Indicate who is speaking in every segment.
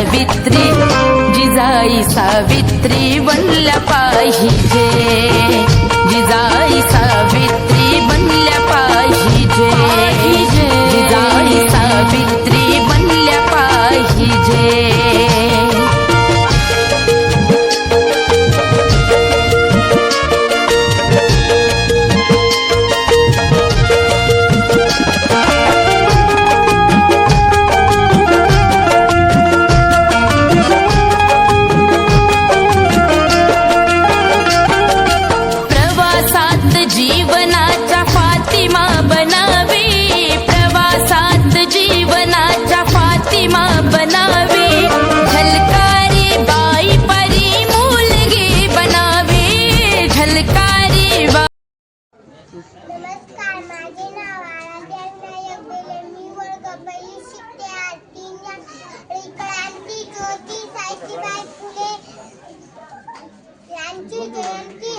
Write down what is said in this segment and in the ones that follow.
Speaker 1: सावित्री, जिजाई सावित्री बनल्या पाहिजे, जिजाई सावित्री बनल्या पाहिजे, जिजाई सावित्री बनल्या पाहिजे। जीवनाचा फातिमा बनावे, प्रवासात जीवनाचा फातिमा बनावे, झलकारी बाई परी मुलगी बनावे, झलकारी
Speaker 2: नमस्कार, माझे नाव आराध्या नायक बेले, मी वर्ग पहिली शिकते. आरती क्रांती ज्योती सावित्रीबाई फुले यांची जयंती.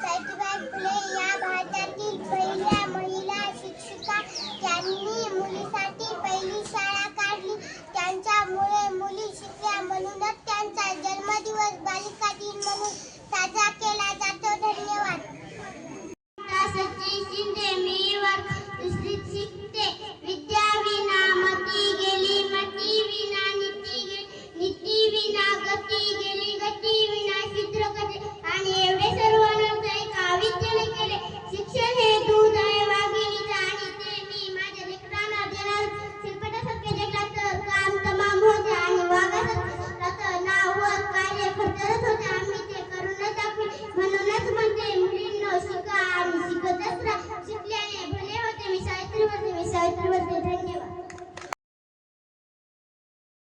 Speaker 2: सावित्रीबाई फुले या भारतातील पहिल्या महिला शिक्षिका. त्यांनी मुलीसाठी पहिली शाळा काढली. त्यांच्यामुळे मुली शिकल्या, म्हणूनच त्यांचा जन्मदिवस बालिका दिन म्हणून साजरा केला जातो. धन्यवाद. सच्ची शिंदे, मी वर्ग दुसरीत शिकते. विद्या विना मती गेली, मती विना नीती गेली, नीती विना गती गेली, गती विना छिद्र गती, आणि एवढे सर्व कावित्याने केले. शिक्षण हे दूध आहे वाघिणीचं, आणि ते मी माझ्या लेकरांना देणार. शिल्पटासारखे जगाचं काम तमाम होते, आणि वाघासारखं नाव व कार्य खरंच होते. आम्ही ते करूनच दाखवले. म्हणूनच म्हणते मुलींनो शिका आणि शिकतच राहा. शिकल्याने भले होते. मी सावित्रीवरती